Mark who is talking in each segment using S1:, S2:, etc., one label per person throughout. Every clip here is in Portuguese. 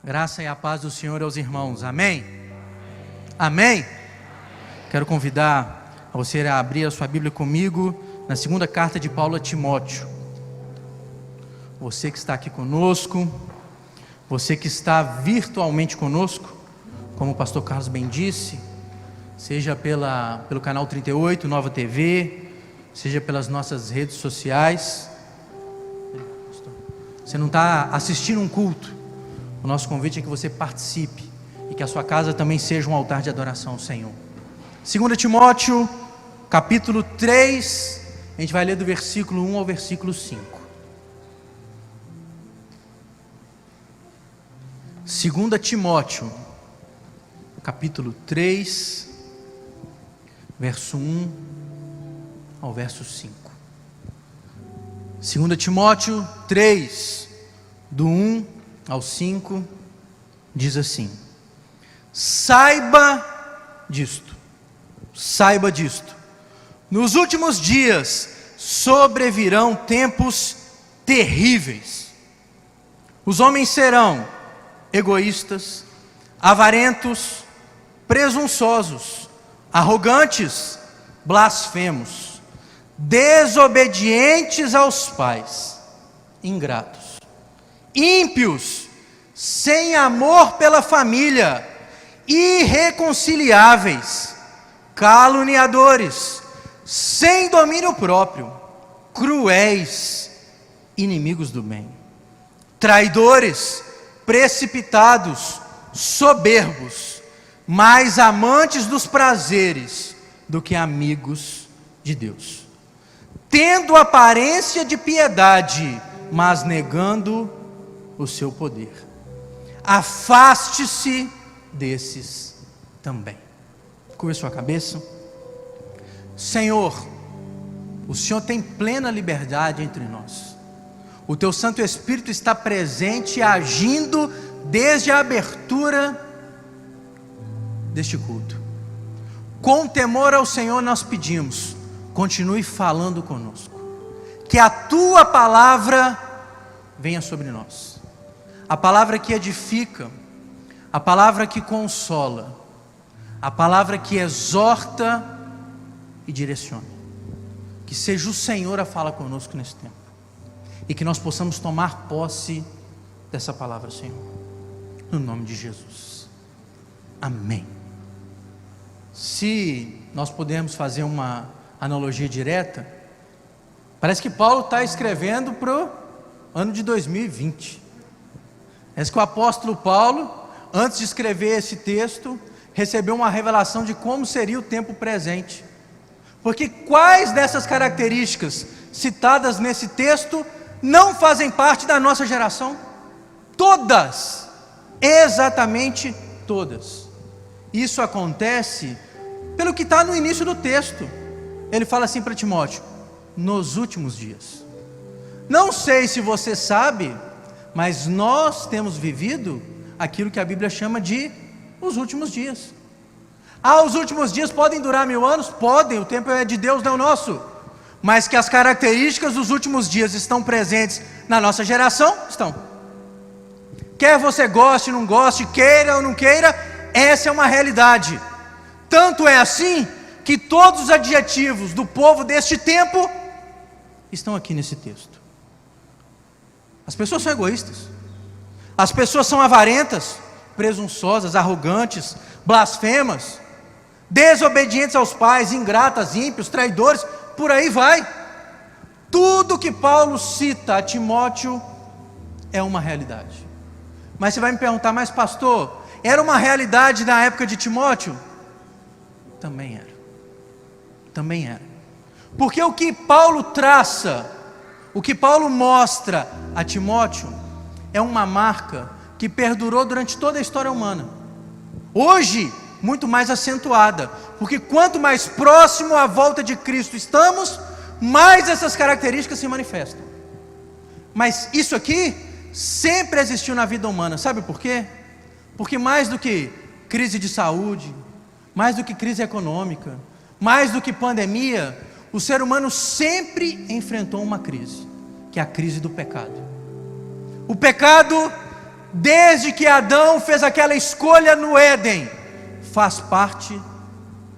S1: Graça e a paz do Senhor aos irmãos, amém? Amém? Quero convidar a você a abrir a sua Bíblia comigo na segunda carta de Paulo a Timóteo. Você que está aqui conosco, você que está virtualmente conosco, como o pastor Carlos bem disse, seja pelo canal 38, Nova TV, seja pelas nossas redes sociais. Você não está assistindo um culto, o nosso convite é que você participe e que a sua casa também seja um altar de adoração ao Senhor. 2 Timóteo, capítulo 3, a gente vai ler do versículo 1 ao versículo 5. 2 Timóteo, capítulo 3, verso 1 ao verso 5. 2 Timóteo 3, do 1 ao 5, diz assim: saiba disto, nos últimos dias sobrevirão tempos terríveis. Os homens serão egoístas, avarentos, presunçosos, arrogantes, blasfemos, desobedientes aos pais, ingratos, ímpios, sem amor pela família, irreconciliáveis, caluniadores, sem domínio próprio, cruéis, inimigos do bem, traidores, precipitados, soberbos, mais amantes dos prazeres do que amigos de Deus, tendo aparência de piedade, mas negando o seu poder. Afaste-se desses também. Curva sua cabeça. Senhor, o Senhor tem plena liberdade entre nós. O Teu Santo Espírito está presente e agindo desde a abertura deste culto. Com temor ao Senhor nós pedimos, continue falando conosco, que a Tua palavra venha sobre nós, a palavra que edifica, a palavra que consola, a palavra que exorta e direciona. Que seja o Senhor a falar conosco nesse tempo, e que nós possamos tomar posse dessa palavra, Senhor, no nome de Jesus, amém. Se nós pudermos fazer uma analogia direta, parece que Paulo está escrevendo para o ano de 2020. Parece que o apóstolo Paulo, antes de escrever esse texto, recebeu uma revelação de como seria o tempo presente. Porque quais dessas características citadas nesse texto não fazem parte da nossa geração? Todas, exatamente todas. Isso acontece pelo que está no início do texto. Ele fala assim para Timóteo: nos últimos dias. Não sei se você sabe, mas nós temos vivido aquilo que a Bíblia chama de os últimos dias. Os últimos dias podem durar 1000 anos? Podem, o tempo é de Deus, não é nosso. Mas que as características dos últimos dias estão presentes na nossa geração? Estão. Quer você goste, não goste, queira ou não queira, essa é uma realidade. Tanto é assim que todos os adjetivos do povo deste tempo estão aqui nesse texto. As pessoas são egoístas, as pessoas são avarentas, presunçosas, arrogantes, blasfemas, desobedientes aos pais, ingratas, ímpios, traidores, por aí vai. Tudo que Paulo cita a Timóteo é uma realidade. Mas você vai me perguntar: mas pastor, era uma realidade na época de Timóteo? Também era. Porque o que Paulo traça, o que Paulo mostra a Timóteo, é uma marca que perdurou durante toda a história humana. Hoje, muito mais acentuada, porque quanto mais próximo à volta de Cristo estamos, mais essas características se manifestam. Mas isso aqui sempre existiu na vida humana. Sabe por quê? Porque mais do que crise de saúde, mais do que crise econômica, mais do que pandemia, o ser humano sempre enfrentou uma crise, que é a crise do pecado. O pecado desde que Adão fez aquela escolha no Éden, faz parte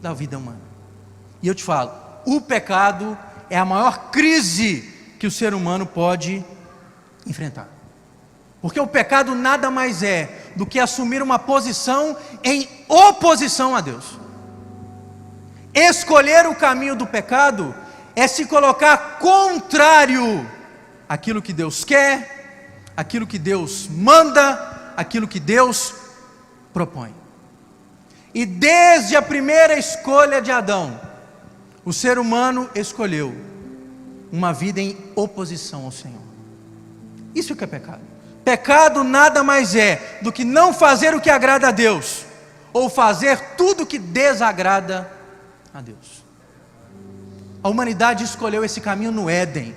S1: da vida humana. E eu te falo, o pecado é a maior crise que o ser humano pode enfrentar. Porque o pecado nada mais é do que assumir uma posição em oposição a Deus. Escolher o caminho do pecado é se colocar contrário àquilo que Deus quer, àquilo que Deus manda, àquilo que Deus propõe. E desde a primeira escolha de Adão, o ser humano escolheu uma vida em oposição ao Senhor. Isso que é pecado. Pecado nada mais é do que não fazer o que agrada a Deus, ou fazer tudo o que desagrada a Deus. A humanidade escolheu esse caminho no Éden.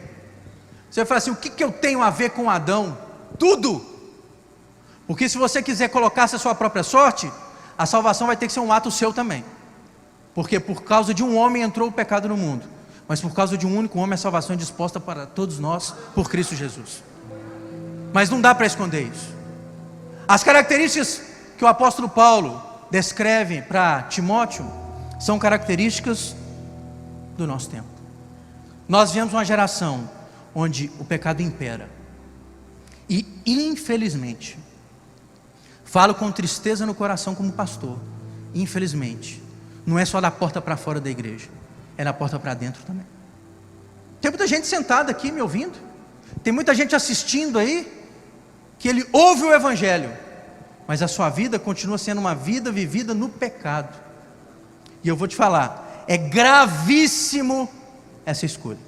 S1: Você vai falar assim: o que eu tenho a ver com Adão? Tudo. Porque se você quiser colocar-se a sua própria sorte, a salvação vai ter que ser um ato seu também. Porque por causa de um homem entrou o pecado no mundo, mas por causa de um único homem a salvação é disposta para todos nós por Cristo Jesus. Mas não dá para esconder isso. As características que o apóstolo Paulo descreve para Timóteo são características do nosso tempo. Nós vivemos uma geração onde o pecado impera. E infelizmente, falo com tristeza no coração como pastor, infelizmente, não é só da porta para fora da igreja, é da porta para dentro também. Tem muita gente sentada aqui me ouvindo, tem muita gente assistindo aí, que ele ouve o evangelho, mas a sua vida continua sendo uma vida vivida no pecado. E eu vou te falar, é gravíssimo essa escolha.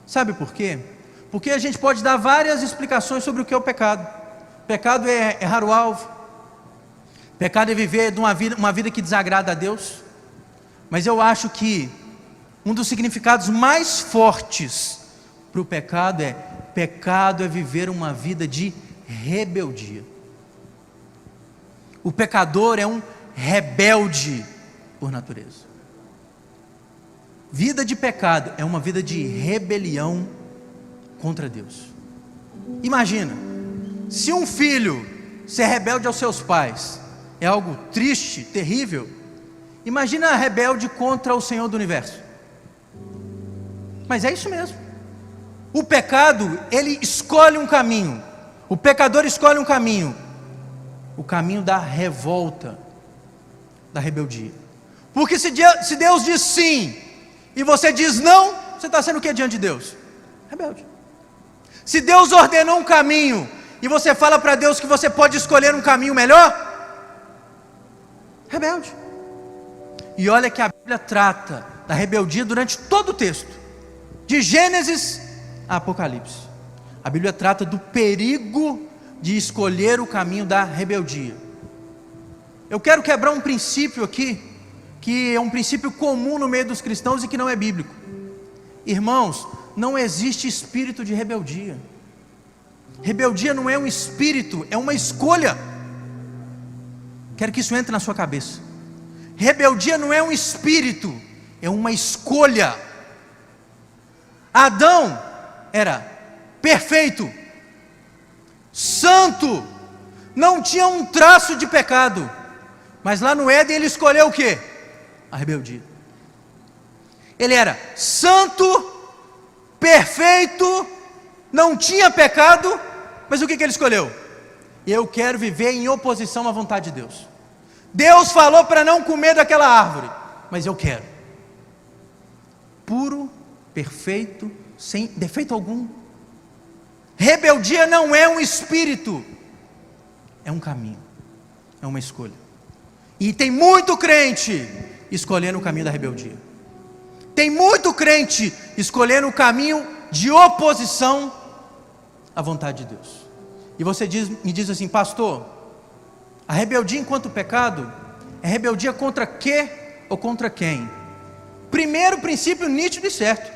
S1: Sabe por quê? Porque a gente pode dar várias explicações sobre o que é o pecado. Pecado é errar o alvo, pecado é viver de uma vida que desagrada a Deus. Mas eu acho que um dos significados mais fortes para o pecado é viver uma vida de rebeldia. O pecador é um rebelde por natureza. Vida de pecado é uma vida de rebelião contra Deus. Imagina, se um filho ser rebelde aos seus pais é algo triste, terrível, imagina a rebelde contra o Senhor do Universo. Mas é isso mesmo. O pecado, ele escolhe um caminho. O pecador escolhe um caminho. O caminho da revolta, da rebeldia. Porque se Deus diz sim, e você diz não, você está sendo o que diante de Deus? Rebelde. Se Deus ordenou um caminho, e você fala para Deus que você pode escolher um caminho melhor, rebelde. E olha que a Bíblia trata da rebeldia durante todo o texto, de Gênesis a Apocalipse. A Bíblia trata do perigo de escolher o caminho da rebeldia. Eu quero quebrar um princípio aqui, que é um princípio comum no meio dos cristãos e que não é bíblico. Irmãos, não existe espírito de rebeldia. Rebeldia não é um espírito, é uma escolha. Quero que isso entre na sua cabeça. Rebeldia não é um espírito, é uma escolha. Adão era perfeito, santo, não tinha um traço de pecado, mas lá no Éden ele escolheu o quê? A rebeldia. Ele era santo, perfeito, não tinha pecado, mas o que ele escolheu? Eu quero viver em oposição à vontade de Deus. Deus falou para não comer daquela árvore, mas eu quero. Puro, perfeito, sem defeito algum. Rebeldia não é um espírito, é um caminho, é uma escolha. E tem muito crente escolhendo o caminho da rebeldia. Tem muito crente escolhendo o caminho de oposição à vontade de Deus. E você me diz assim: pastor, a rebeldia enquanto pecado é rebeldia contra quê ou contra quem? Primeiro princípio nítido e certo: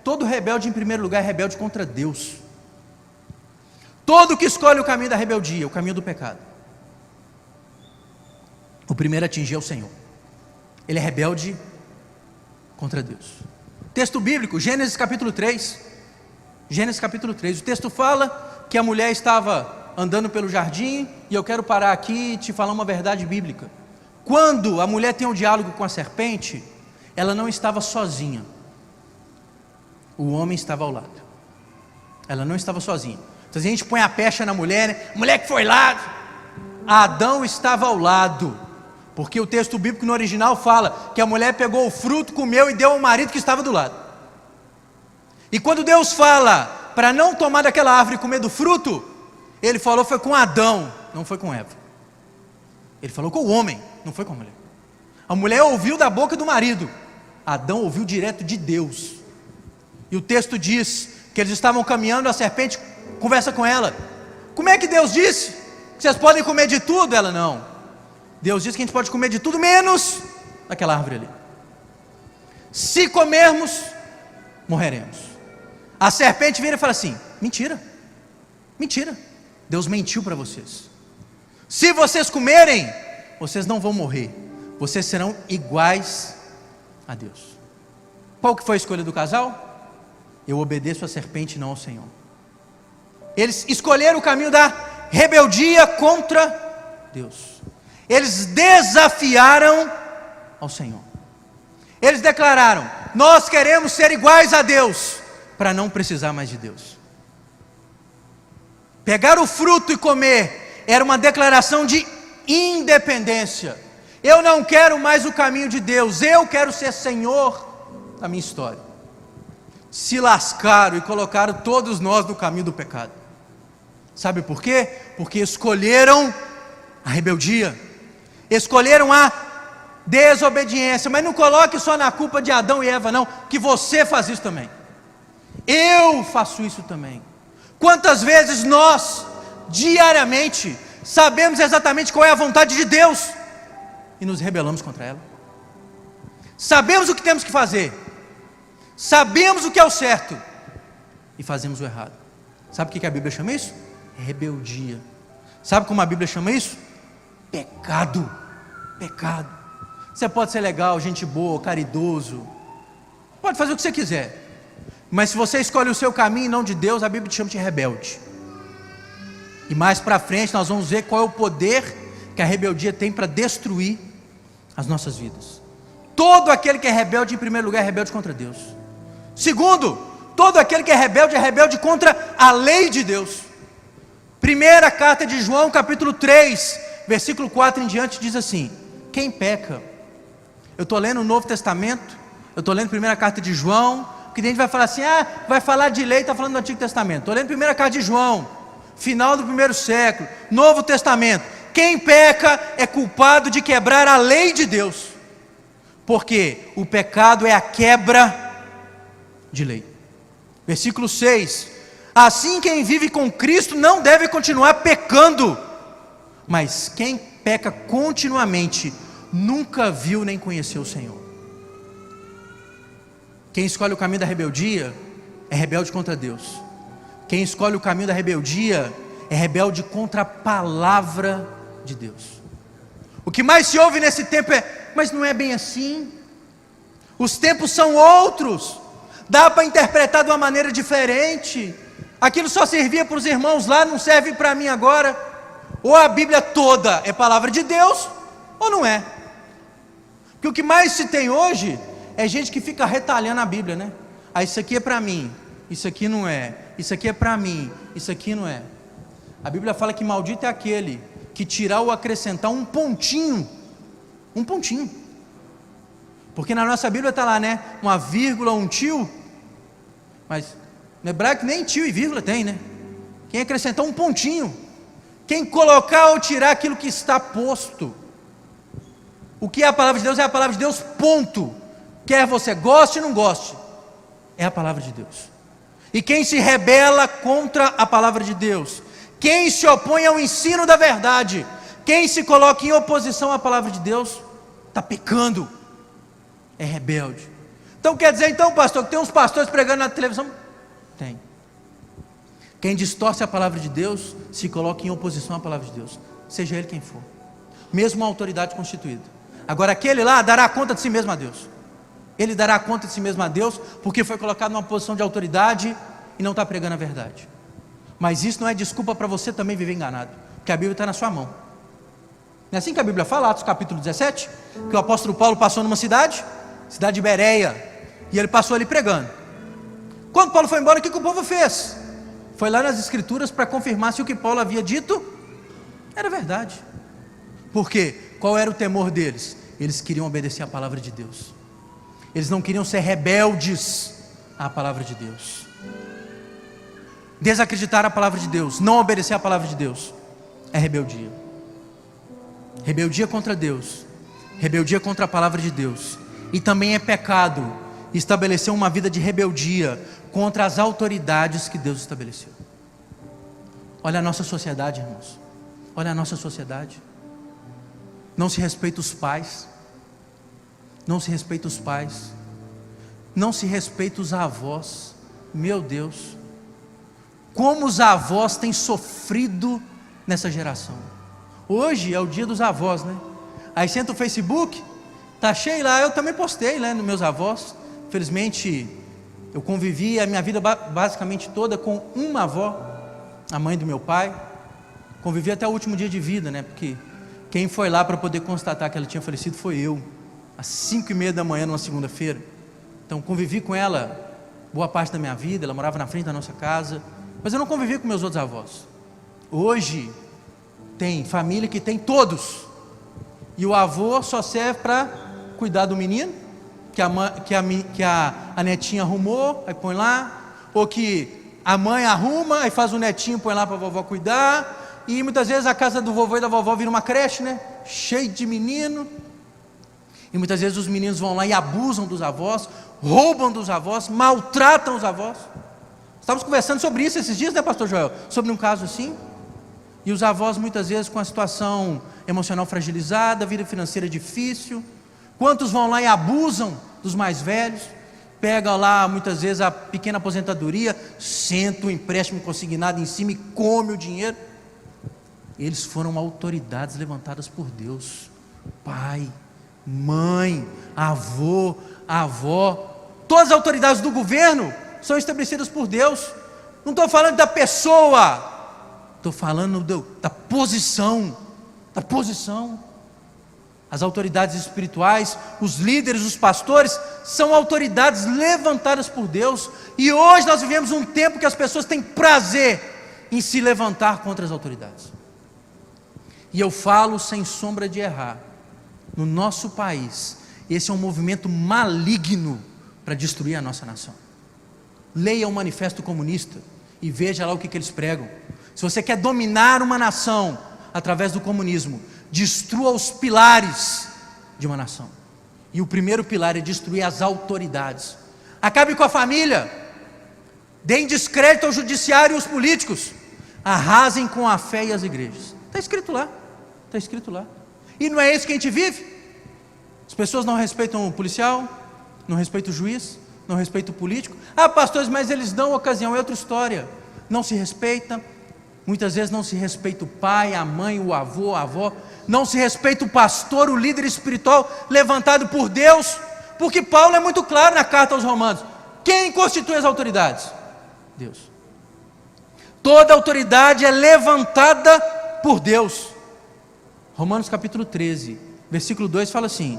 S1: todo rebelde em primeiro lugar é rebelde contra Deus. Todo que escolhe o caminho da rebeldia, o caminho do pecado, o primeiro a atingir é o Senhor. Ele é rebelde contra Deus. Texto bíblico, Gênesis capítulo 3. Gênesis capítulo 3, o texto fala que a mulher estava andando pelo jardim, e eu quero parar aqui e te falar uma verdade bíblica. Quando a mulher tem um diálogo com a serpente, ela não estava sozinha. O homem estava ao lado. Ela não estava sozinha. Então a gente põe a pecha na mulher, né? A mulher que foi lá. Adão estava ao lado. Porque o texto bíblico no original fala que a mulher pegou o fruto, comeu e deu ao marido que estava do lado. E quando Deus fala para não tomar daquela árvore e comer do fruto, Ele falou foi com Adão, não foi com Eva. Ele falou com o homem, não foi com a mulher. A mulher ouviu da boca do marido, Adão ouviu direto de Deus. E o texto diz que eles estavam caminhando, a serpente conversa com ela. Como é que Deus disse? Que vocês podem comer de tudo? Ela, não. Deus disse que a gente pode comer de tudo menos daquela árvore ali. Se comermos, morreremos. A serpente vira e fala assim: mentira, mentira, Deus mentiu para vocês. Se vocês comerem, vocês não vão morrer, vocês serão iguais a Deus. Qual que foi a escolha do casal? Eu obedeço a serpente, não ao Senhor. Eles escolheram o caminho da rebeldia contra Deus. Eles desafiaram ao Senhor. Eles declararam: nós queremos ser iguais a Deus, para não precisar mais de Deus. Pegar o fruto e comer era uma declaração de independência. Eu não quero mais o caminho de Deus, eu quero ser Senhor da minha história. Se lascaram e colocaram todos nós no caminho do pecado. Sabe por quê? Porque escolheram a rebeldia, escolheram a desobediência. Mas não coloque só na culpa de Adão e Eva, não, que você faz isso também. Eu faço isso também. Quantas vezes nós, diariamente, sabemos exatamente qual é a vontade de Deus e nos rebelamos contra ela? Sabemos o que temos que fazer, sabemos o que é o certo e fazemos o errado. Sabe o que a Bíblia chama isso? Rebeldia. Sabe como a Bíblia chama isso? Pecado. Pecado. Você pode ser legal, gente boa, caridoso, pode fazer o que você quiser, mas se você escolhe o seu caminho e não de Deus, a Bíblia te chama de rebelde. E mais para frente nós vamos ver qual é o poder que a rebeldia tem para destruir as nossas vidas. Todo aquele que é rebelde, em primeiro lugar, é rebelde contra Deus. Segundo, todo aquele que é rebelde contra a lei de Deus. Primeira carta de João, capítulo 3, versículo 4 em diante, diz assim: quem peca? Eu estou lendo o Novo Testamento, eu estou lendo a primeira carta de João, que a gente vai falar assim, vai falar de lei, está falando do Antigo Testamento. Estou lendo a primeira carta de João, final do primeiro século, Novo Testamento. Quem peca é culpado de quebrar a lei de Deus, porque o pecado é a quebra de lei. Versículo 6: assim quem vive com Cristo não deve continuar pecando, mas quem peca continuamente nunca viu nem conheceu o Senhor. Quem escolhe o caminho da rebeldia é rebelde contra Deus. Quem escolhe o caminho da rebeldia é rebelde contra a palavra de Deus. O que mais se ouve nesse tempo é: mas não é bem assim, os tempos são outros, dá para interpretar de uma maneira diferente, aquilo só servia para os irmãos lá, não serve para mim agora. Ou a Bíblia toda é palavra de Deus, ou não é. Porque o que mais se tem hoje é gente que fica retalhando a Bíblia, né? Isso aqui é para mim, isso aqui não é, isso aqui é para mim, isso aqui não é. A Bíblia fala que maldito é aquele que tirar ou acrescentar um pontinho, porque na nossa Bíblia está lá, né? Uma vírgula, um tio, mas no hebraico nem tio e vírgula tem, né? Quem acrescentar um pontinho, quem colocar ou tirar aquilo que está posto. O que é a palavra de Deus? É a palavra de Deus, ponto. Quer você goste ou não goste, é a palavra de Deus. E quem se rebela contra a palavra de Deus, quem se opõe ao ensino da verdade, quem se coloca em oposição à palavra de Deus, está pecando, é rebelde. Então quer dizer, pastor, que tem uns pastores pregando na televisão? Tem. Quem distorce a palavra de Deus, se coloca em oposição à palavra de Deus, seja ele quem for, mesmo uma autoridade constituída. Agora aquele lá dará conta de si mesmo a Deus. Ele dará conta de si mesmo a Deus, porque foi colocado numa posição de autoridade e não está pregando a verdade. Mas isso não é desculpa para você também viver enganado, porque a Bíblia está na sua mão. Não é assim que a Bíblia fala, Atos capítulo 17, que o apóstolo Paulo passou numa cidade de Bereia, e ele passou ali pregando. Quando Paulo foi embora, o que o povo fez? Foi lá nas escrituras para confirmar se o que Paulo havia dito era verdade. Por quê? Qual era o temor deles? Eles queriam obedecer a palavra de Deus. Eles não queriam ser rebeldes à palavra de Deus. Desacreditar a palavra de Deus, não obedecer a palavra de Deus, é rebeldia. Rebeldia contra Deus, rebeldia contra a palavra de Deus. E também é pecado estabelecer uma vida de rebeldia contra as autoridades que Deus estabeleceu. Olha a nossa sociedade, irmãos. Olha a nossa sociedade. Não se respeita os pais. Não se respeita os pais. Não se respeita os avós. Meu Deus, como os avós têm sofrido nessa geração. Hoje é o dia dos avós, né? Aí senta o Facebook, tá cheio lá. Eu também postei, né, nos meus avós. Felizmente eu convivi a minha vida basicamente toda com uma avó, a mãe do meu pai. Convivi até o último dia de vida, né? Porque quem foi lá para poder constatar que ela tinha falecido foi eu, às 5:30 da manhã numa segunda-feira. Então convivi com ela boa parte da minha vida. Ela morava na frente da nossa casa, mas eu não convivi com meus outros avós. Hoje tem família que tem todos, e o avô só serve para cuidar do menino que a netinha arrumou, aí põe lá, ou que a mãe arruma, aí faz o netinho, põe lá para a vovó cuidar. E muitas vezes a casa do vovô e da vovó vira uma creche, né? Cheio de menino. E muitas vezes os meninos vão lá e abusam dos avós, roubam dos avós, maltratam os avós. Estávamos conversando sobre isso esses dias, né, pastor Joel? Sobre um caso assim. E os avós muitas vezes com a situação emocional fragilizada, vida financeira difícil. Quantos vão lá e abusam dos mais velhos? Pega lá muitas vezes a pequena aposentadoria, senta o empréstimo consignado em cima e come o dinheiro. Eles foram autoridades levantadas por Deus. Pai, mãe, avô, avó, todas as autoridades do governo são estabelecidas por Deus. Não estou falando da pessoa, estou falando da posição. Da posição. As autoridades espirituais, os líderes, os pastores, são autoridades levantadas por Deus. E hoje nós vivemos um tempo que as pessoas têm prazer em se levantar contra as autoridades. E eu falo sem sombra de errar, no nosso país, esse é um movimento maligno para destruir a nossa nação. Leia o Manifesto Comunista e veja lá o que eles pregam. Se você quer dominar uma nação através do comunismo, destrua os pilares de uma nação. E o primeiro pilar é destruir as autoridades. Acabe com a família, deem descrédito ao judiciário e aos políticos, arrasem com a fé e as igrejas. Está escrito lá. Está escrito lá. E não é isso que a gente vive? As pessoas não respeitam o policial, não respeitam o juiz, não respeitam o político. Ah, pastores, mas eles dão ocasião, é outra história. Não se respeita. Muitas vezes não se respeita o pai, a mãe, o avô, a avó. Não se respeita o pastor, o líder espiritual levantado por Deus. Porque Paulo é muito claro na carta aos Romanos. Quem constitui as autoridades? Deus. Toda autoridade é levantada por Deus. Romanos capítulo 13, versículo 2 fala assim: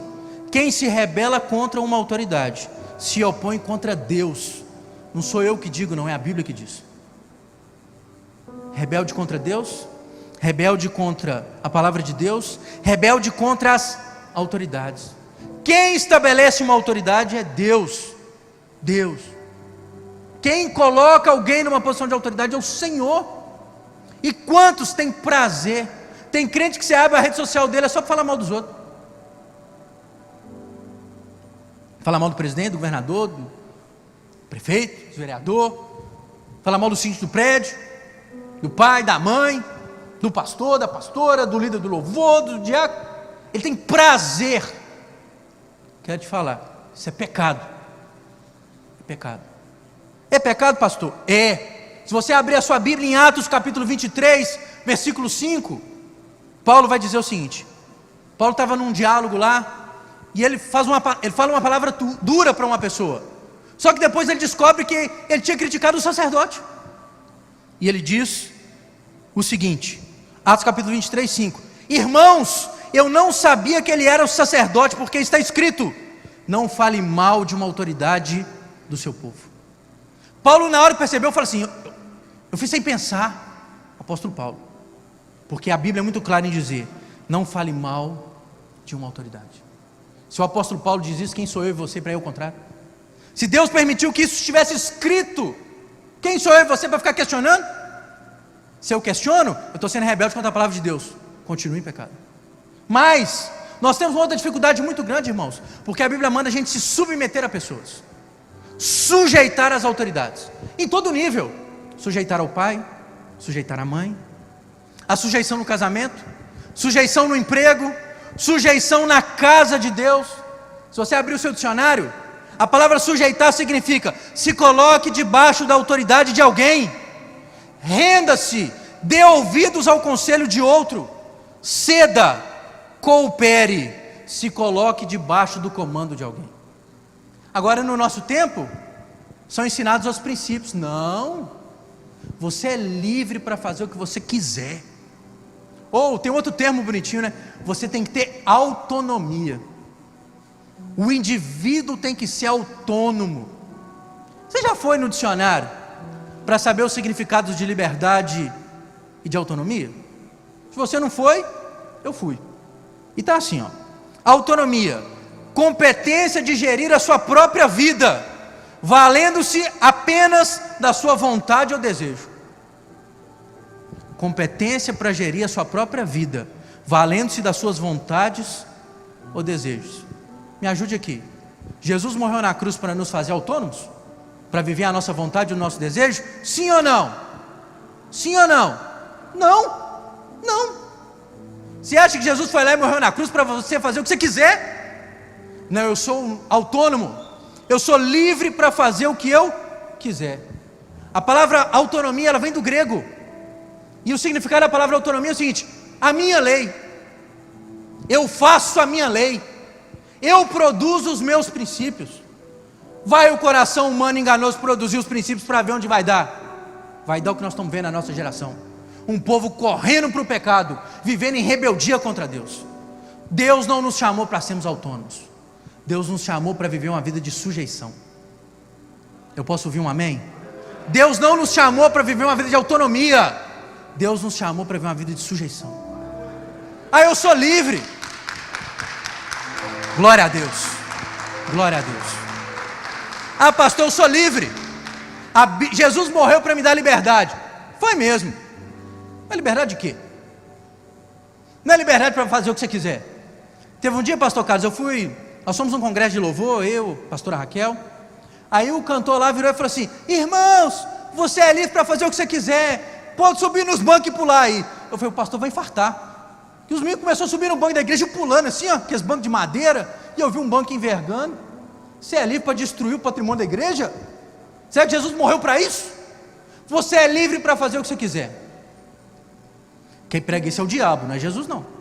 S1: quem se rebela contra uma autoridade se opõe contra Deus. Não sou eu que digo, não, é a Bíblia que diz. Rebelde contra Deus, rebelde contra a palavra de Deus, rebelde contra as autoridades. Quem estabelece uma autoridade é Deus. Deus. Quem coloca alguém numa posição de autoridade é o Senhor. E quantos têm prazer? Tem crente que você abre a rede social dele é só para falar mal dos outros. Falar mal do presidente, do governador, do prefeito, do vereador. Falar mal do síndico do prédio, do pai, da mãe, do pastor, da pastora, do líder do louvor, do diácono. Ele tem prazer. Quero te falar, isso é pecado. É pecado. É pecado, pastor? É. Se você abrir a sua Bíblia em Atos capítulo 23, versículo 5, Paulo vai dizer o seguinte. Paulo estava num diálogo lá, e ele fala uma palavra dura para uma pessoa. Só que depois ele descobre que ele tinha criticado o sacerdote. E ele diz o seguinte, Atos capítulo 23, 5: irmãos, eu não sabia que ele era o sacerdote, porque está escrito: não fale mal de uma autoridade do seu povo. Paulo, na hora que percebeu, falou assim: eu fiz sem pensar, apóstolo Paulo, porque a Bíblia é muito clara em dizer: não fale mal de uma autoridade. Se o apóstolo Paulo diz isso, quem sou eu e você para ir ao contrário? Se Deus permitiu que isso estivesse escrito, quem sou eu e você para ficar questionando? Se eu questiono, eu estou sendo rebelde contra a palavra de Deus. Continue em pecado. Mas nós temos uma outra dificuldade muito grande, irmãos, porque a Bíblia manda a gente se submeter a pessoas, sujeitar as autoridades, em todo nível. Sujeitar ao pai, sujeitar à mãe, a sujeição no casamento, sujeição no emprego, sujeição na casa de Deus. Se você abrir o seu dicionário, a palavra sujeitar significa: se coloque debaixo da autoridade de alguém, renda-se, dê ouvidos ao conselho de outro, ceda, coopere, se coloque debaixo do comando de alguém. Agora, no nosso tempo, são ensinados os princípios. Não, você é livre para fazer o que você quiser. Ou tem outro termo bonitinho, né? Você tem que ter autonomia. O indivíduo tem que ser autônomo. Você já foi no dicionário para saber os significados de liberdade e de autonomia? Se você não foi, eu fui. E está assim, ó: autonomia, competência de gerir a sua própria vida, valendo-se apenas da sua vontade ou desejo. Competência para gerir a sua própria vida, valendo-se das suas vontades ou desejos. Me ajude aqui. Jesus morreu na cruz para nos fazer autônomos? Para viver a nossa vontade e o nosso desejo? Sim ou não? Sim ou não? Não. Não. Você acha que Jesus foi lá e morreu na cruz para você fazer o que você quiser? Não, eu sou autônomo. Eu sou livre para fazer o que eu quiser. A palavra autonomia, ela vem do grego. E o significado da palavra autonomia é o seguinte: a minha lei. Eu faço a minha lei. Eu produzo os meus princípios. Vai o coração humano enganoso produzir os princípios para ver onde vai dar? Vai dar o que nós estamos vendo na nossa geração: um povo correndo para o pecado, vivendo em rebeldia contra Deus. Deus não nos chamou para sermos autônomos. Deus nos chamou para viver uma vida de sujeição. Eu posso ouvir um amém? Deus não nos chamou para viver uma vida de autonomia. Deus nos chamou para viver uma vida de sujeição. Ah, eu sou livre. Glória a Deus. Glória a Deus. Ah, pastor, eu sou livre. Jesus morreu para me dar liberdade. Foi mesmo. Mas liberdade de quê? Não é liberdade para fazer o que você quiser. Teve um dia, pastor Carlos, nós fomos num congresso de louvor, eu, pastora Raquel. Aí o cantor lá virou e falou assim: irmãos, você é livre para fazer o que você quiser, pode subir nos bancos e pular aí. Eu falei: o pastor vai infartar. E os meninos começaram a subir no banco da igreja pulando assim, ó, aqueles bancos de madeira. E eu vi um banco envergando. Você é livre para destruir o patrimônio da igreja? Será que Jesus morreu para isso? Você é livre para fazer o que você quiser. Quem prega isso é o diabo, não é Jesus não.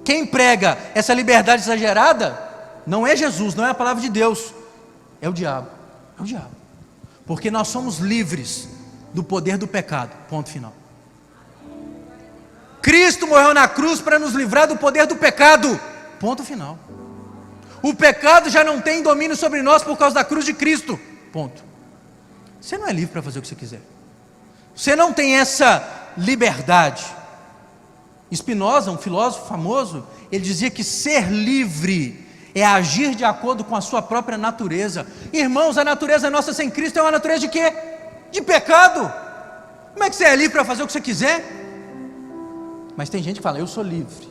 S1: Quem prega essa liberdade exagerada não é Jesus, não é a palavra de Deus, é o diabo. É o diabo. Porque nós somos livres do poder do pecado. Ponto final. Cristo morreu na cruz para nos livrar do poder do pecado. Ponto final. O pecado já não tem domínio sobre nós por causa da cruz de Cristo. Ponto. Você não é livre para fazer o que você quiser. Você não tem essa liberdade. Spinoza, um filósofo famoso, ele dizia que ser livre é agir de acordo com a sua própria natureza. Irmãos, a natureza nossa sem Cristo é uma natureza de quê? De pecado. Como é que você é livre para fazer o que você quiser? Mas tem gente que fala: eu sou livre,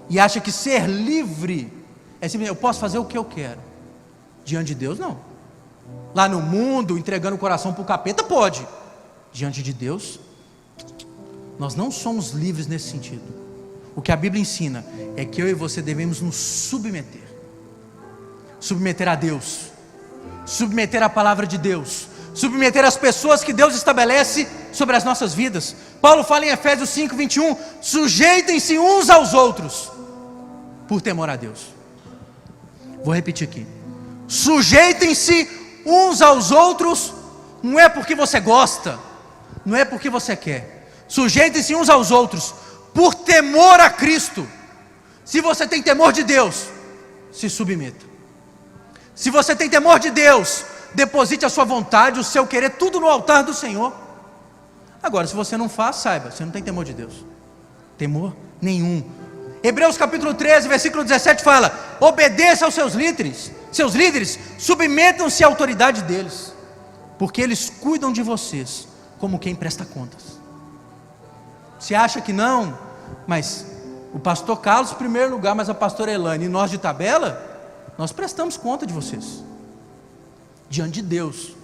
S1: e acha que ser livre é simplesmente: eu posso fazer o que eu quero. Diante de Deus, não. Lá no mundo, entregando o coração para o capeta, pode. Diante de Deus, nós não somos livres nesse sentido. O que a Bíblia ensina é que eu e você devemos nos submeter. Submeter a Deus, submeter a palavra de Deus, submeter as pessoas que Deus estabelece sobre as nossas vidas. Paulo fala em Efésios 5, 21, sujeitem-se uns aos outros, por temor a Deus. Vou repetir aqui: sujeitem-se uns aos outros, não é porque você gosta, não é porque você quer. Sujeitem-se uns aos outros, por temor a Cristo. Se você tem temor de Deus, se submeta. Se você tem temor de Deus, deposite a sua vontade, o seu querer, tudo no altar do Senhor. Agora, se você não faz, saiba, você não tem temor de Deus. Temor nenhum. Hebreus capítulo 13, versículo 17 fala: obedeça aos seus líderes, submetam-se à autoridade deles, porque eles cuidam de vocês como quem presta contas. Você acha que não? Mas o pastor Carlos em primeiro lugar, mas a pastora Elane e nós de tabela, nós prestamos conta de vocês diante de Deus.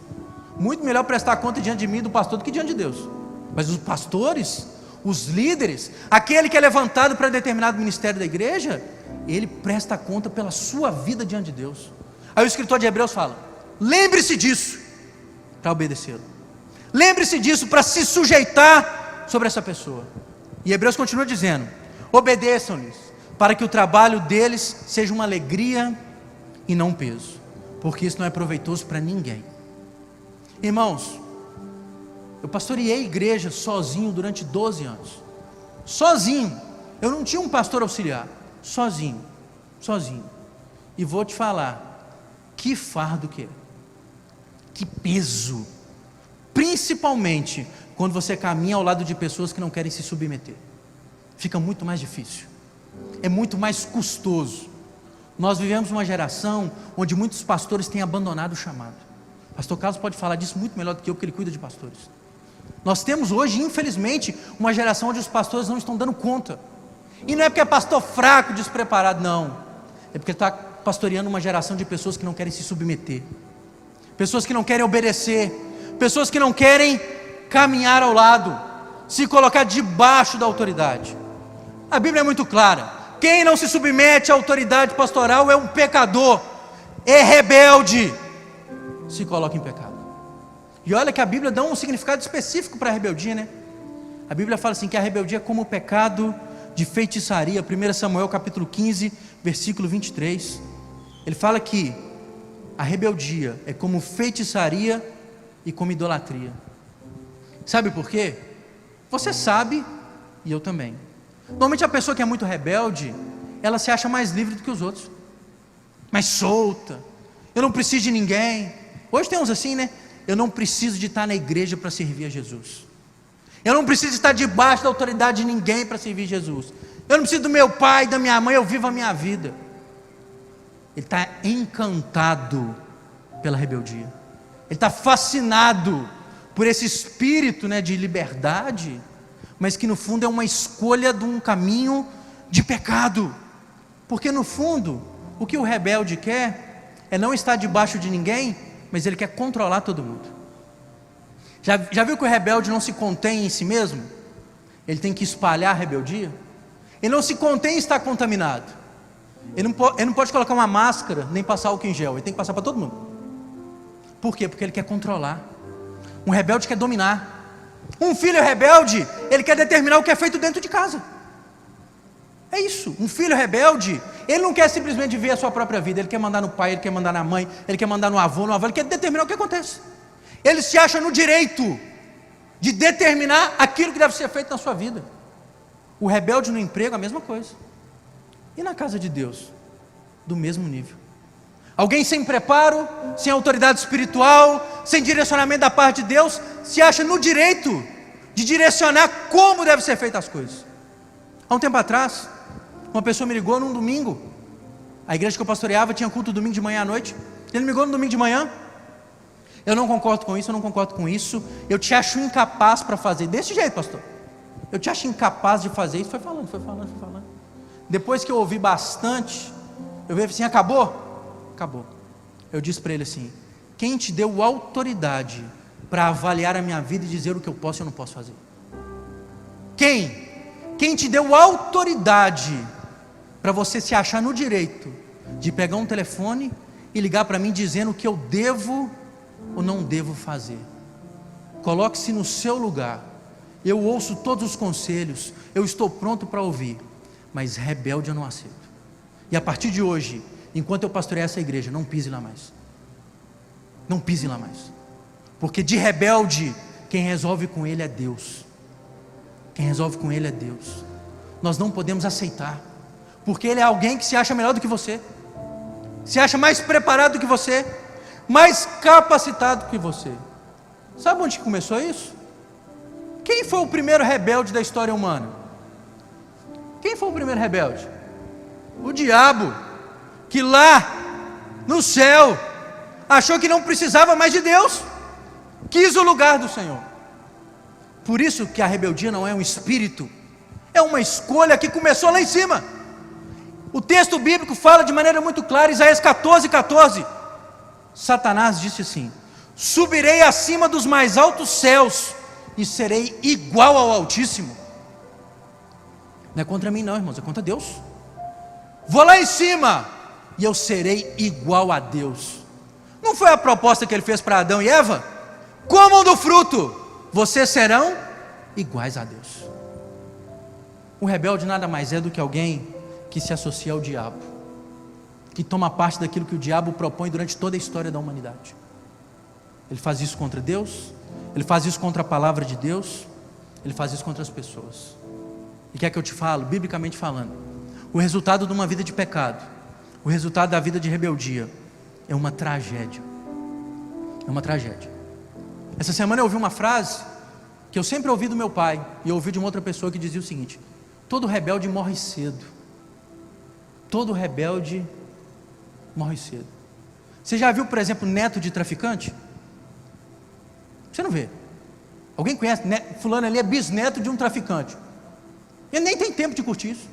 S1: Muito melhor prestar conta diante de mim e do pastor do que diante de Deus. Mas os pastores, os líderes, aquele que é levantado para determinado ministério da igreja, ele presta conta pela sua vida diante de Deus. Aí o escritor de Hebreus fala: lembre-se disso para obedecê-lo, lembre-se disso para se sujeitar sobre essa pessoa. E Hebreus continua dizendo: obedeçam-lhes, para que o trabalho deles seja uma alegria e não um peso, porque isso não é proveitoso para ninguém. Irmãos, eu pastoreei a igreja sozinho durante 12 anos, sozinho. Eu não tinha um pastor auxiliar, sozinho, e vou te falar, que fardo que é, que peso, principalmente quando você caminha ao lado de pessoas que não querem se submeter, fica muito mais difícil, é muito mais custoso. Nós vivemos uma geração onde muitos pastores têm abandonado o chamado. Pastor Carlos pode falar disso muito melhor do que eu, porque ele cuida de pastores. Nós temos hoje, infelizmente, uma geração onde os pastores não estão dando conta. E não é porque é pastor fraco, despreparado, não. É porque está pastoreando uma geração de pessoas que não querem se submeter, pessoas que não querem obedecer, pessoas que não querem caminhar ao lado, se colocar debaixo da autoridade. A Bíblia é muito clara: quem não se submete à autoridade pastoral é um pecador, é rebelde, se coloca em pecado. E olha que a Bíblia dá um significado específico para a rebeldia, né? A Bíblia fala assim, que a rebeldia é como o pecado de feitiçaria. 1 Samuel capítulo 15, versículo 23, ele fala que a rebeldia é como feitiçaria e como idolatria. Sabe por quê? Você sabe, e eu também. Normalmente a pessoa que é muito rebelde, ela se acha mais livre do que os outros, mais solta. Eu não preciso de ninguém. Hoje tem uns assim, né? Eu não preciso de estar na igreja para servir a Jesus. Eu não preciso estar debaixo da autoridade de ninguém para servir Jesus. Eu não preciso do meu pai, da minha mãe, eu vivo a minha vida. Ele está encantado pela rebeldia. Ele está fascinado por esse espírito, né, de liberdade, mas que no fundo é uma escolha de um caminho de pecado. Porque no fundo, o que o rebelde quer é não estar debaixo de ninguém, mas ele quer controlar todo mundo. Já viu que o rebelde não se contém em si mesmo? Ele tem que espalhar a rebeldia. Ele não se contém em estar contaminado. Ele não pode colocar uma máscara, nem passar álcool em gel. Ele tem que passar para todo mundo. Por quê? Porque ele quer controlar. Um rebelde quer dominar. Um filho rebelde, ele quer determinar o que é feito dentro de casa. É isso. Um filho rebelde, ele não quer simplesmente viver a sua própria vida. Ele quer mandar no pai, ele quer mandar na mãe, ele quer mandar no avô, ele quer determinar o que acontece. Ele se acha no direito de determinar aquilo que deve ser feito na sua vida. O rebelde no emprego, a mesma coisa. E na casa de Deus? Do mesmo nível. Alguém sem preparo, sem autoridade espiritual, sem direcionamento da parte de Deus, se acha no direito de direcionar como deve ser feitas as coisas. Há um tempo atrás, uma pessoa me ligou num domingo. A igreja que eu pastoreava tinha culto domingo de manhã à noite. Ele me ligou no domingo de manhã. Eu não concordo com isso, eu não concordo com isso. Eu te acho incapaz para fazer. Desse jeito, pastor. Eu te acho incapaz de fazer isso. Foi falando. Depois que eu ouvi bastante, eu vi assim: acabou? Acabou. Eu disse para ele assim: quem te deu autoridade para avaliar a minha vida e dizer o que eu posso e eu não posso fazer? Quem te deu autoridade para você se achar no direito de pegar um telefone e ligar para mim dizendo o que eu devo ou não devo fazer? Coloque-se no seu lugar. Eu ouço todos os conselhos, eu estou pronto para ouvir, mas rebelde eu não aceito. E a partir de hoje, enquanto eu pastorear essa igreja, não pise lá mais. Não pise lá mais. Porque de rebelde Quem resolve com ele é Deus. Quem resolve com ele é Deus. Nós não podemos aceitar, porque ele é alguém que se acha melhor do que você, se acha mais preparado do que você, mais capacitado que você. Sabe onde começou isso? Quem foi o primeiro rebelde da história humana? Quem foi o primeiro rebelde? O diabo, que lá no céu achou que não precisava mais de Deus, quis o lugar do Senhor. Por isso que a rebeldia não é um espírito, é uma escolha que começou lá em cima. O texto bíblico fala de maneira muito clara, Isaías 14:14. Satanás disse assim: subirei acima dos mais altos céus e serei igual ao Altíssimo. Não é contra mim não, irmãos, é contra Deus. Vou lá em cima e eu serei igual a Deus. Não foi a proposta que ele fez para Adão e Eva? Comam do fruto, vocês serão iguais a Deus. O rebelde nada mais é do que alguém que se associa ao diabo, que toma parte daquilo que o diabo propõe durante toda a história da humanidade. Ele faz isso contra Deus, ele faz isso contra a palavra de Deus, ele faz isso contra as pessoas. E quer que eu te falo, biblicamente falando, o resultado de uma vida de pecado, o resultado da vida de rebeldia, é uma tragédia. É uma tragédia. Essa semana eu ouvi uma frase que eu sempre ouvi do meu pai, e eu ouvi de uma outra pessoa que dizia o seguinte: todo rebelde morre cedo. Todo rebelde morre cedo. Você já viu, por exemplo, neto de traficante? Você não vê. Alguém conhece? Fulano ali é bisneto de um traficante. Ele nem tem tempo de curtir isso.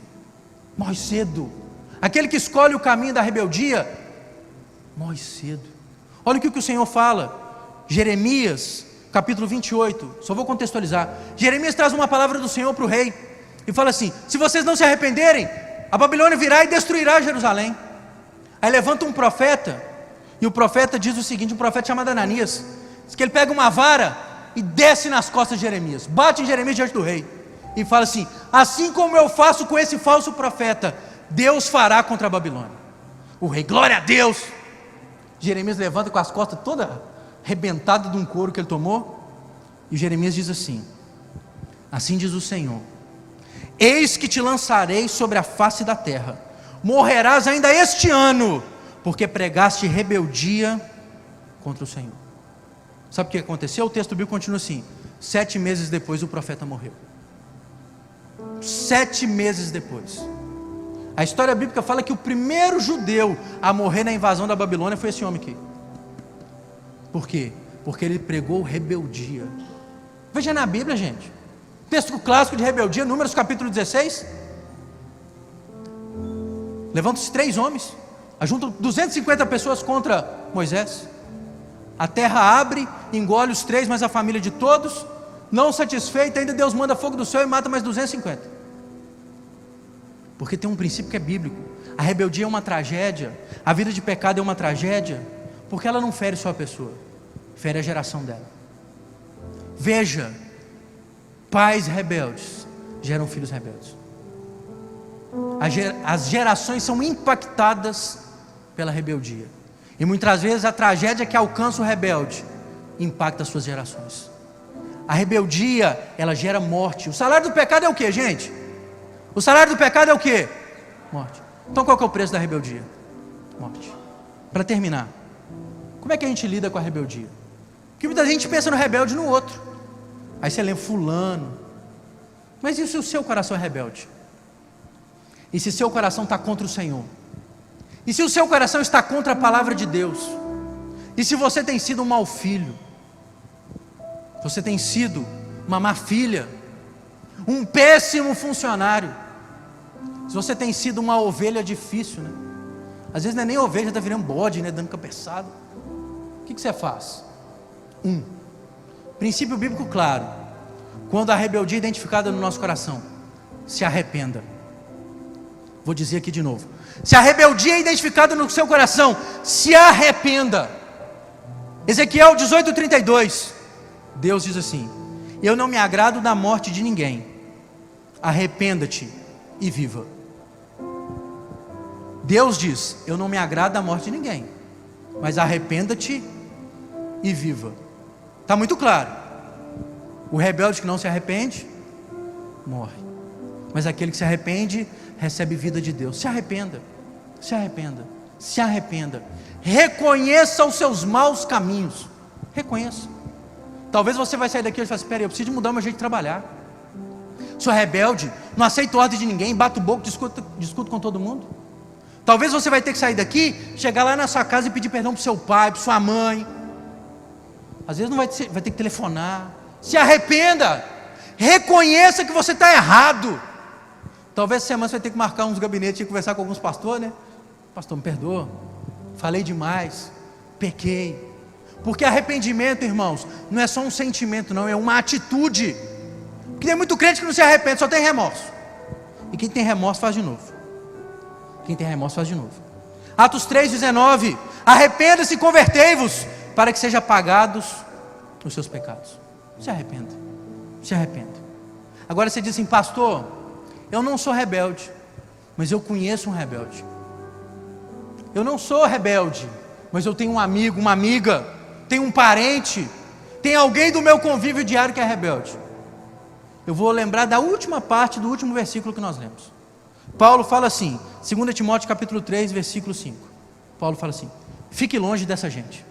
S1: Morre cedo. Aquele que escolhe o caminho da rebeldia morre cedo. Olha o que o Senhor fala. Jeremias, capítulo 28. Só vou contextualizar. Jeremias traz uma palavra do Senhor para o rei e fala assim: se vocês não se arrependerem, a Babilônia virá e destruirá Jerusalém. Aí levanta um profeta, e o profeta diz o seguinte, um profeta chamado Ananias, diz que ele pega uma vara e desce nas costas de Jeremias, bate em Jeremias diante do rei, e fala assim: assim como eu faço com esse falso profeta, Deus fará contra a Babilônia. O rei, glória a Deus. Jeremias levanta com as costas toda arrebentada de um couro que ele tomou, e Jeremias diz assim: assim diz o Senhor, eis que te lançarei sobre a face da terra, morrerás ainda este ano, porque pregaste rebeldia contra o Senhor. Sabe o que aconteceu? O texto bíblico continua assim: 7 meses depois o profeta morreu. 7 meses depois. A história bíblica fala que o primeiro judeu a morrer na invasão da Babilônia foi esse homem aqui. Por quê? Porque ele pregou rebeldia. Veja na Bíblia, gente, texto clássico de rebeldia, Números capítulo 16. Levantam-se 3 homens, ajuntam 250 pessoas contra Moisés. A terra abre, engole os 3, mas a família de todos. Não satisfeita, ainda Deus manda fogo do céu e mata mais 250. Porque tem um princípio que é bíblico. A rebeldia é uma tragédia, a vida de pecado é uma tragédia, porque ela não fere só a pessoa, fere a geração dela. Veja, pais rebeldes geram filhos rebeldes. As gerações são impactadas pela rebeldia, e muitas vezes a tragédia que alcança o rebelde impacta as suas gerações. A rebeldia, ela gera morte. O salário do pecado é o que, gente? O salário do pecado é o que? Morte. Então qual que é o preço da rebeldia? Morte. Para terminar, como é que a gente lida com a rebeldia? Porque muita gente pensa no rebelde no outro. Aí você lembra fulano. Mas e se o seu coração é rebelde? E se seu coração está contra o Senhor? E se o seu coração está contra a palavra de Deus? E se você tem sido um mau filho? Você tem sido uma má filha? Um péssimo funcionário? Se você tem sido uma ovelha difícil, né? Às vezes não é nem ovelha, está virando bode, né? Dando cabeçada. O que você faz? Princípio bíblico claro: quando a rebeldia é identificada no nosso coração, se arrependa. Vou dizer aqui de novo: se a rebeldia é identificada no seu coração, se arrependa. Ezequiel 18:32, Deus diz assim: eu não me agrado da morte de ninguém, arrependa-te e viva. Deus diz: eu não me agrado da morte de ninguém, mas arrependa-te e viva. Está muito claro. O rebelde que não se arrepende, morre. Mas aquele que se arrepende, recebe vida de Deus. Se arrependa, se arrependa, se arrependa. Reconheça os seus maus caminhos. Reconheça. Talvez você vai sair daqui e vai falar: espera aí, eu preciso de mudar o meu jeito de trabalhar. Sou rebelde, não aceito ordem de ninguém, bato o boco, discuto com todo mundo. Talvez você vai ter que sair daqui, chegar lá na sua casa e pedir perdão para o seu pai, para sua mãe. Às vezes não vai ter que telefonar. Se arrependa. Reconheça que você está errado. Talvez essa semana você vai ter que marcar uns gabinetes e conversar com alguns pastores, né? Pastor, me perdoa, falei demais, pequei. Porque arrependimento, irmãos, não é só um sentimento, não, é uma atitude. Porque tem muito crente que não se arrepende, só tem remorso. E quem tem remorso faz de novo. Quem tem remorso faz de novo. Atos 3,19: arrependa-se e convertei-vos, para que sejam apagados os seus pecados. Se arrependa, se arrependa. Agora você diz assim: pastor, eu não sou rebelde, mas eu conheço um rebelde. Eu não sou rebelde, mas eu tenho um amigo, uma amiga, tenho um parente, tem alguém do meu convívio diário que é rebelde. Eu vou lembrar da última parte do último versículo que nós lemos. Paulo fala assim, 2 Timóteo capítulo 3, versículo 5. Paulo fala assim: fique longe dessa gente,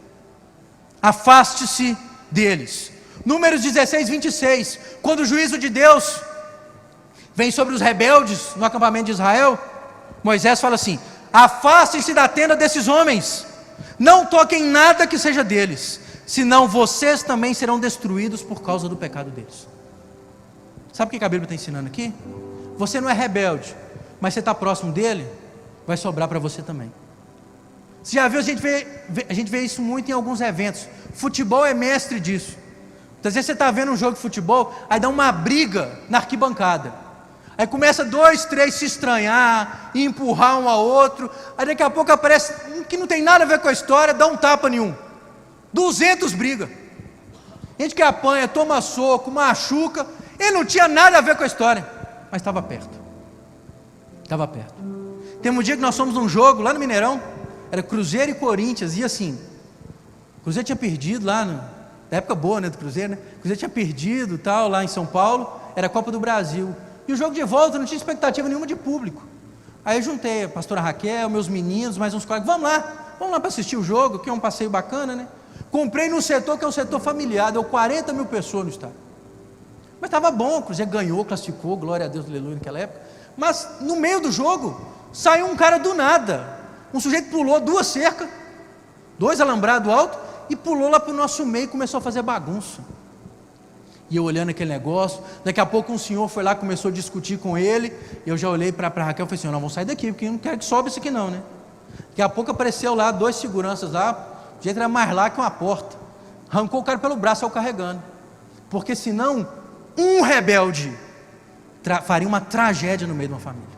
S1: afaste-se deles. Números 16, 26, quando o juízo de Deus vem sobre os rebeldes no acampamento de Israel, Moisés fala assim: afastem-se da tenda desses homens, não toquem nada que seja deles, senão vocês também serão destruídos por causa do pecado deles. Sabe o que a Bíblia está ensinando aqui? Você não é rebelde, mas você está próximo dele, vai sobrar para você também. Você já viu, a gente vê isso muito em alguns eventos. Futebol é mestre disso. Às vezes você está vendo um jogo de futebol, aí dá uma briga na arquibancada. Aí começa 2, 3 se estranhar, e empurrar um ao outro. Aí daqui a pouco aparece um que não tem nada a ver com a história, dá um tapa nenhum. 200 briga. Gente que apanha, toma soco, machuca. Ele não tinha nada a ver com a história, mas estava perto. Estava perto. Tem um dia que nós fomos num jogo lá no Mineirão, era Cruzeiro e Corinthians, e assim, o Cruzeiro tinha perdido lá, na época boa, né, do Cruzeiro, né? O Cruzeiro tinha perdido tal, lá em São Paulo, era a Copa do Brasil. E o jogo de volta não tinha expectativa nenhuma de público. Aí eu juntei a pastora Raquel, meus meninos, mais uns colegas, vamos lá para assistir o jogo, que é um passeio bacana, né? Comprei num setor que é um setor familiar, deu 40 mil pessoas no estádio. Mas estava bom, o Cruzeiro ganhou, classificou, glória a Deus, aleluia, naquela época. Mas no meio do jogo, saiu um cara do nada. Um sujeito pulou 2 cercas, 2 alambrados altos, e pulou lá para o nosso meio e começou a fazer bagunça. E eu olhando aquele negócio, daqui a pouco um senhor foi lá, começou a discutir com ele, e eu já olhei para a Raquel e falei assim: não, vamos sair daqui, porque eu não quero que sobe isso aqui não, né? Daqui a pouco apareceu lá 2 seguranças lá, o jeito era mais lá que uma porta. Arrancou o cara pelo braço, saiu carregando. Porque senão, um rebelde faria uma tragédia no meio de uma família.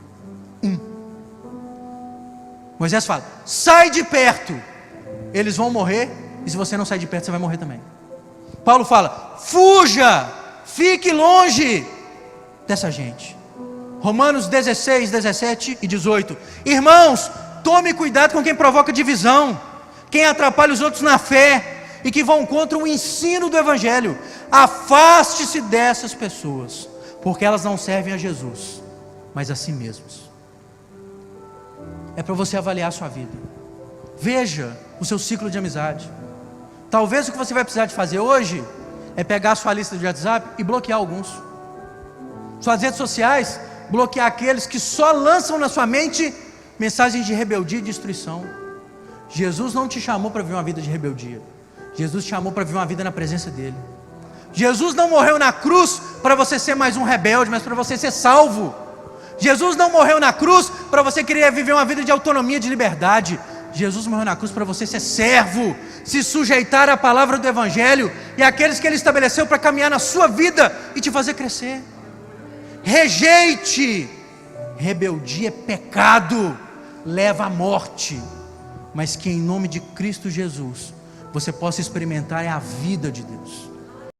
S1: Moisés fala: sai de perto, eles vão morrer, e se você não sair de perto, você vai morrer também. Paulo fala: fuja, fique longe dessa gente. Romanos 16, 17 e 18: irmãos, tome cuidado com quem provoca divisão, quem atrapalha os outros na fé, e que vão contra o ensino do Evangelho. Afaste-se dessas pessoas, porque elas não servem a Jesus, mas a si mesmos. É para você avaliar a sua vida. Veja o seu ciclo de amizade. Talvez o que você vai precisar de fazer hoje é pegar a sua lista de WhatsApp e bloquear alguns. Suas redes sociais, bloquear aqueles que só lançam na sua mente mensagens de rebeldia e destruição. Jesus não te chamou para viver uma vida de rebeldia. Jesus te chamou para viver uma vida na presença dele. Jesus não morreu na cruz para você ser mais um rebelde, mas para você ser salvo. Jesus não morreu na cruz para você querer viver uma vida de autonomia, de liberdade. Jesus morreu na cruz para você ser servo, se sujeitar à palavra do Evangelho e àqueles que Ele estabeleceu para caminhar na sua vida e te fazer crescer. Rejeite. Rebeldia é pecado, leva à morte, mas que em nome de Cristo Jesus você possa experimentar é a vida de Deus.